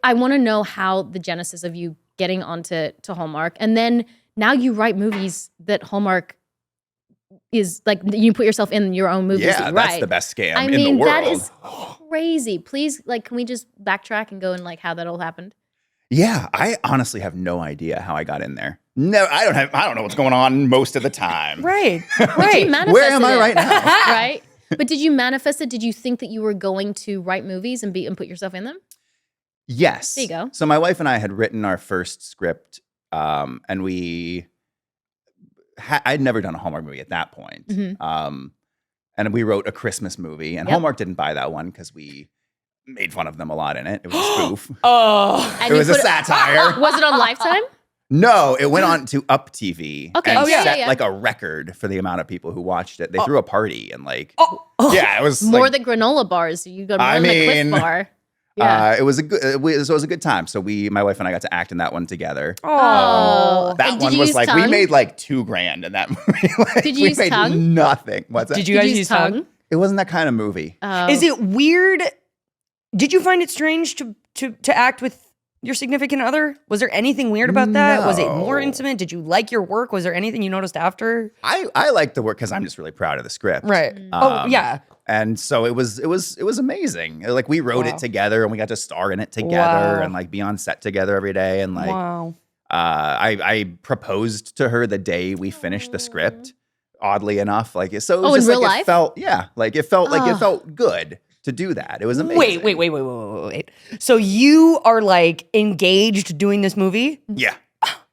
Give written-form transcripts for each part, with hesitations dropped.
I want to know how the genesis of you getting onto Hallmark, and then now you write movies that Hallmark is like, you put yourself in your own movies. Yeah, that's the best scam I in mean, the world. that is crazy. Please, like, can we just backtrack and go and like how that all happened? Yeah, I honestly have no idea how I got in there. No, I don't know what's going on most of the time. Right. Right. Where am I right now? Right. But did you manifest it? Did you think that you were going to write movies and put yourself in them? Yes. There you go. So my wife and I had written our first script, and I'd never done a Hallmark movie at that point. Mm-hmm. And we wrote a Christmas movie, and Hallmark didn't buy that one because we made fun of them a lot in it. It was a spoof. And it was a satire. Was it on Lifetime? No, it went on to Up TV. Okay. And Yeah. set like a record for the amount of people who watched it. They threw a party and like, yeah, it was More like, than granola bars. You go to more than the Cliff Bar. Yeah. it was a good. It was a good time. So my wife and I got to act in that one together. Oh, that and one did you was use like tongue? we made like $2,000 in that movie. Like, Did you we use made tongue? Nothing. What's that? Did you guys use tongue? It wasn't that kind of movie. Is it weird? Did you find it strange to act with your significant other? Was there anything weird about that? Was it more intimate? Did you like your work? Was there anything you noticed after? I like the work because I'm just really proud of the script. Right. Oh yeah. And so it was amazing. Like we wrote it together and we got to star in it together and like be on set together every day. And like, I proposed to her the day we finished the script. Oddly enough, like so. It was just in real like life? it felt, like it felt good to do that. It was amazing. Wait. So you are like engaged doing this movie? Yeah.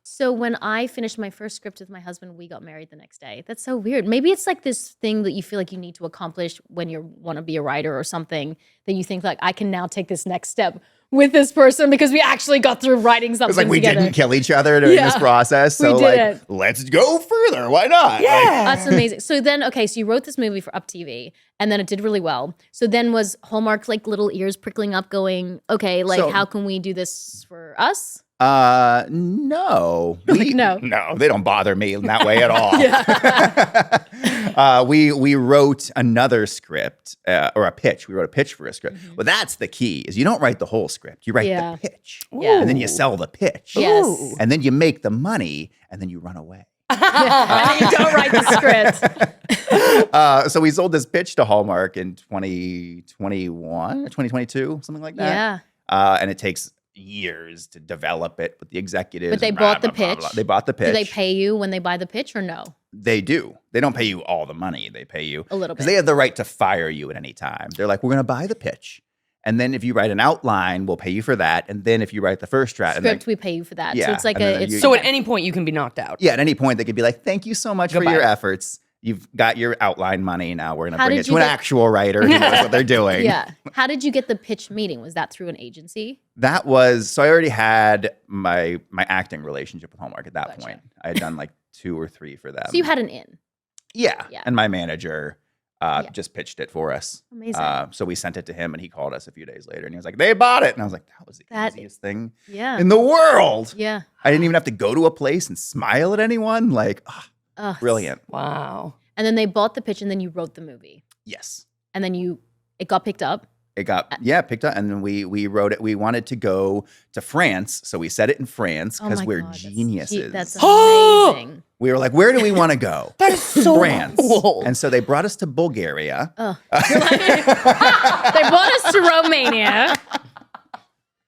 So when I finished my first script with my husband, we got married the next day. That's so weird. Maybe it's like this thing that you feel like you need to accomplish when you want to be a writer or something, that you think like, I can now take this next step with this person because we actually got through writing something It's like we together. didn't kill each other during this process. So we like, didn't. let's go further. Why not? Yeah. Like, That's amazing. So then, okay, so you wrote this movie for Up TV, and then it did really well. So then was Hallmark like little ears prickling up going, okay, like So- how can we do this for us? No. No. They don't bother me in that way at all. We wrote another script or a pitch. We wrote a pitch for a script. Well, that's the key is you don't write the whole script. You write the pitch. Yeah. And then you sell the pitch. Yes. And then you make the money and then you run away. And then you don't write the script. So we sold this pitch to Hallmark in 2021 or 2022, something like that. Yeah. And it takes years to develop it with the executives. But they and bought the blah, blah, pitch. blah. They bought the pitch. Do they pay you when they buy the pitch or no? They do. They don't pay you all the money. They pay you A little bit. because they have the right to fire you at any time. They're like, we're going to buy the pitch. And then if you write an outline, we'll pay you for that. And then if you write the first draft, Script, we pay you for that. So Yeah, it's like and then it's So at any point you can be knocked out. at any point, they could be like, thank you so much Goodbye. for your efforts. You've got your outline money. Now we're going to How bring did it to you an get- actual writer who knows what they're doing. Yeah. How did you get the pitch meeting? Was that through an agency? That was, so I already had my acting relationship with Hallmark at that Gotcha. point. I had done like 2 or 3 for them. So you had an in. Yeah. Yeah. And my manager just pitched it for us. Amazing. So we sent it to him and he called us a few days later and he was like, they bought it. And I was like, that was the easiest thing Yeah. in the world. Yeah. I didn't even have to go to a place and smile at anyone. Like, Ugh. brilliant. Wow. And then they bought the pitch and then you wrote the movie. Yes. And then it got picked up. It got, picked up. And then we wrote it. We wanted to go to France. So we set it in France because Oh my we're God, geniuses. That's amazing. We were like, where do we want to go? That is so France. cool. And so they brought us to Bulgaria. They brought us to Romania.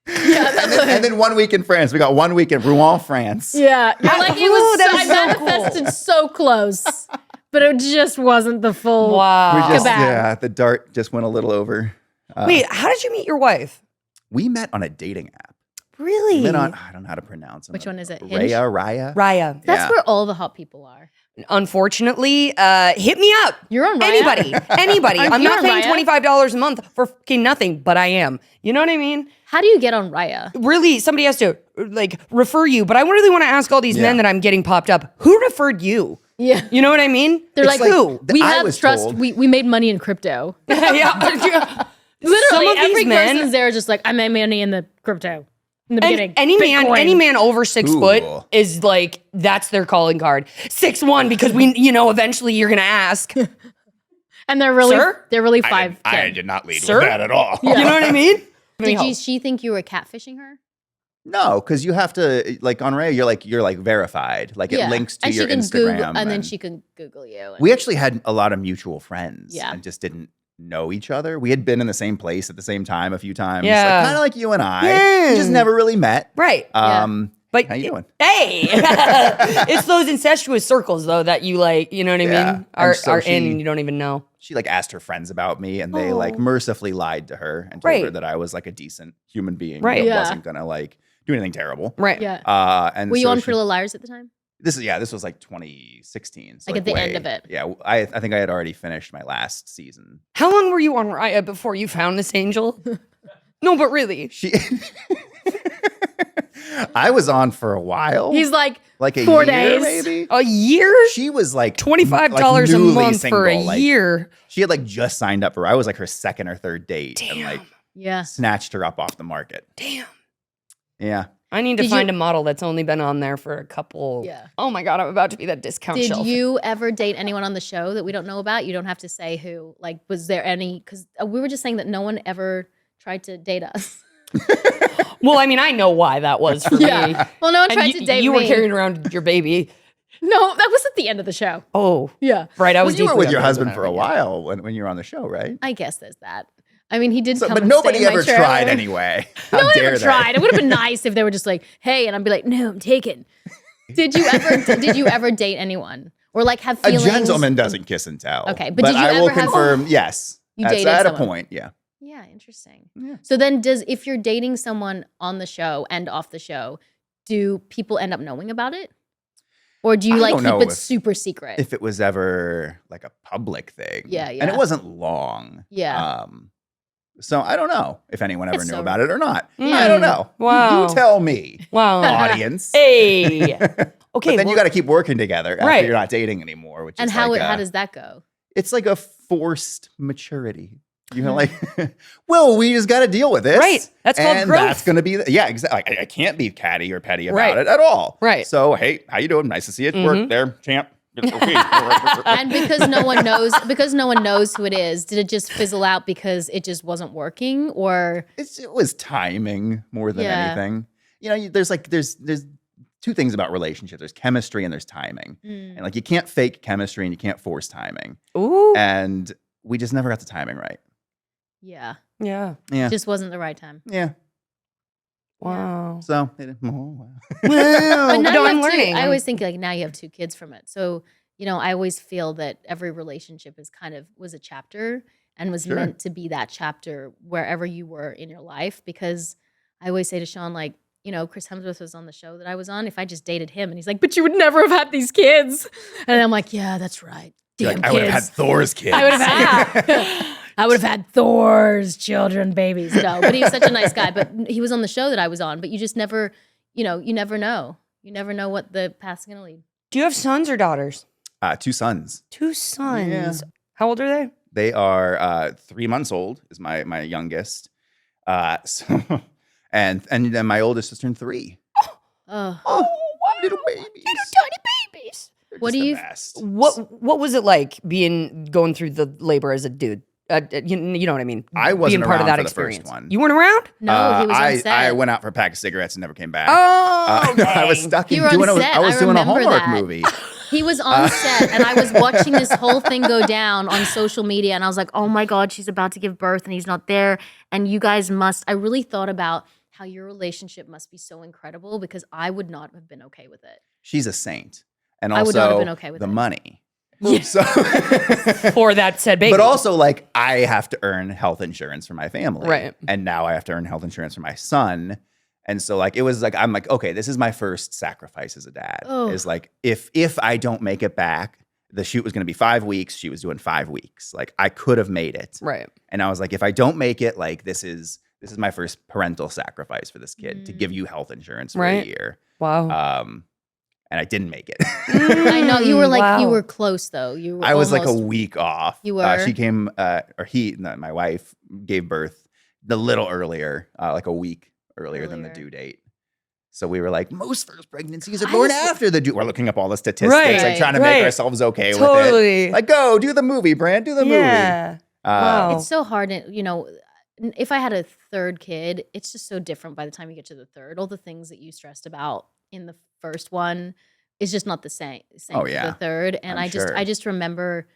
And then 1 week in France. We got 1 week in Rouen, France. Yeah. You're like, it was that so, is I so manifested so close. But it just wasn't the full. Wow. We just, Kebab. the dart just went a little over. Wait, how did you meet your wife? We met on a dating app. Really? Met on, I don't know how to pronounce them. Which one is it? Hinge? Raya? Raya. That's Yeah. where all the hot people are. Unfortunately, hit me up. You're on Raya? Anybody. Aren't I'm you not on paying Raya? $25 a month for fucking nothing, but I am. You know what I mean? How do you get on Raya? Really, somebody has to like refer you, but I really want to ask all these men that I'm getting popped up, who referred you? Yeah. You know what I mean? They're It's like, who? We I have was trust. told- We made money in crypto. Yeah. Literally, Some of every these men- person's there just like, I made money in the crypto in the beginning. Any Bitcoin. man over 6 Ooh. foot is like, that's their calling card. 6'1", because eventually you're gonna ask. And they're really, Sir? they're really I 5'10". did not lead Sir? with that at all. You know what I mean? Did she think you were catfishing her? No, because you have to like on Ray, you're like verified. Like it links to your Instagram. Google, and then she can Google you. We actually had a lot of mutual friends and just didn't know each other. We had been in the same place at the same time a few times. Yeah. Like, kind of like you and I. We just never really met. Right. But how you doing? Hey, it's those incestuous circles though that you like, you know what I mean? Are in and you don't even know. She like asked her friends about me and they like mercifully lied to her and told her that I was like a decent human being. Right. Who wasn't gonna like do anything terrible. Right. Yeah. And were you on Pretty Little Liars at the time? This was like 2016. So like at the end of it. Yeah. I think I had already finished my last season. How long were you on Raya before you found this angel? No, but really. I was on for a while. He's like a 4 year, days. maybe. A year? She was like $25 a month single. for a year. She had like just signed up for. I was like her second or third date, and like snatched her up off the market. Damn. Yeah. I need to find a model that's only been on there for a couple. Yeah. Oh my God, I'm about to be that discount shelf. Did you ever date anyone on the show that we don't know about? You don't have to say who. Like, was there any? Because we were just saying that no one ever tried to date us. Well, I mean, I know why that was for me. Well, no one tried to date me. You were carrying around your baby. No, that was at the end of the show. Oh. Yeah. Right, I was you were with your husband for a while when you were on the show, right? I guess there's that. I mean, he did come but and nobody stay in my ever trailer. tried anyway. No one ever tried. It would have been nice if they were just like, hey, and I'd be like, no, I'm taken. Did you ever date anyone? Or like have feelings? A gentleman doesn't kiss and tell. Okay, but did you I will ever confirm, yes. You dated at someone. a point, yeah. Yeah, interesting. Yeah. So then if you're dating someone on the show and off the show, do people end up knowing about it? Or do you like keep it super secret? If it was ever like a public thing. Yeah, yeah. And it wasn't long. Yeah. So I don't know if anyone ever knew about it or not. Yeah. I don't know. Wow. You tell me. Wow. Audience. Hey. Okay. But then you got to keep working together after you're not dating anymore. Which and is how like how does that go? It's like a forced maturity. You know, like, well, we just got to deal with this. Right. That's called growth. That's going to be, exactly. I can't be catty or petty about it at all. Right. So, hey, how you doing? Nice to see you at work there, champ. And because no one knows who it is, did it just fizzle out because it just wasn't working, or it was timing more than anything. You know, there's two things about relationships. There's chemistry and there's timing. And like you can't fake chemistry and you can't force timing. Ooh. And we just never got the timing right. Yeah. Just wasn't the right time. Yeah. Wow. So, Wow. But now I'm learning. I always think like now you have 2 kids from it. So, you know, I always feel that every relationship was a chapter and was meant to be that chapter wherever you were in your life. Because I always say to Sean, like, you know, Chris Hemsworth was on the show that I was on. If I just dated him, and he's like, but you would never have had these kids. And I'm like, yeah, that's right. Damn kids. I would have had Thor's kids. I would have had Thor's children, babies. No, but he was such a nice guy. But he was on the show that I was on. But you just never, you never know. You never know what the path's going to lead. Do you have sons or daughters? 2 sons. 2 sons. Yeah. How old are they? They are 3 months old. Is my youngest. And then my oldest just turned 3. Oh, little babies, little tiny babies. What do you? What was it like going through the labor as a dude? You know what I mean? I wasn't being part around of that for experience. the first one. You weren't around? No, he was on set. I went out for a pack of cigarettes and never came back. Oh, I was stuck You were on set. I was doing a remember Hallmark that. movie. He was on set, and I was watching this whole thing go down on social media, and I was like, oh my God, she's about to give birth, and he's not there. And you guys I really thought about how your relationship must be so incredible, because I would not have been okay with it. She's a saint. And I would not have also been okay with the it. money. Yeah. So For that said baby. But also, like, I have to earn health insurance for my family. Right. And now I have to earn health insurance for my son. And so, like, it was like, I'm like, okay, this is my first sacrifice as a dad. Oh. Is like, if I don't make it back, the shoot was going to be 5 weeks. She was doing 5 weeks. Like, I could have made it. Right. And I was like, if I don't make it, like, this is my first parental sacrifice for this kid to give you health insurance for a year. Wow. And I didn't make it. I know you were like Wow. you were close though. You were I was like a almost- week off. You were? She came, my wife gave birth a little earlier, like a week earlier than the due date. So we were like, most first pregnancies are born after the due. We're looking up all the statistics, like trying to make ourselves okay with it. Like, go do the movie, Brant, do the movie. Wow. It's so hard, if I had a third kid, it's just so different by the time you get to the third. All the things that you stressed about in the first one is just not the same Oh, for yeah. the third. And I'm I sure. just remember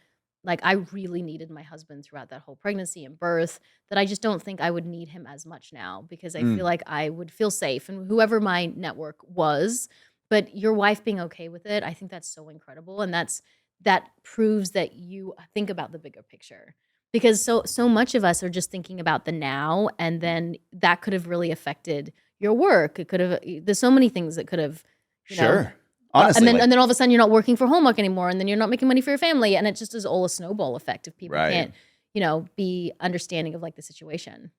like I really needed my husband throughout that whole pregnancy and birth, that I just don't think I would need him as much now, because I feel like I would feel safe, and whoever my network was. But your wife being okay with it, I think that's so incredible. And that proves that you think about the bigger picture, because so much of us are just thinking about the now, and then that could have really affected your work. It could have, there's so many things that could have, you know, Sure. Honestly, and then all of a sudden you're not working for Hallmark anymore, and then you're not making money for your family, and it just is all a snowball effect if people Right. can't, be understanding of like the situation.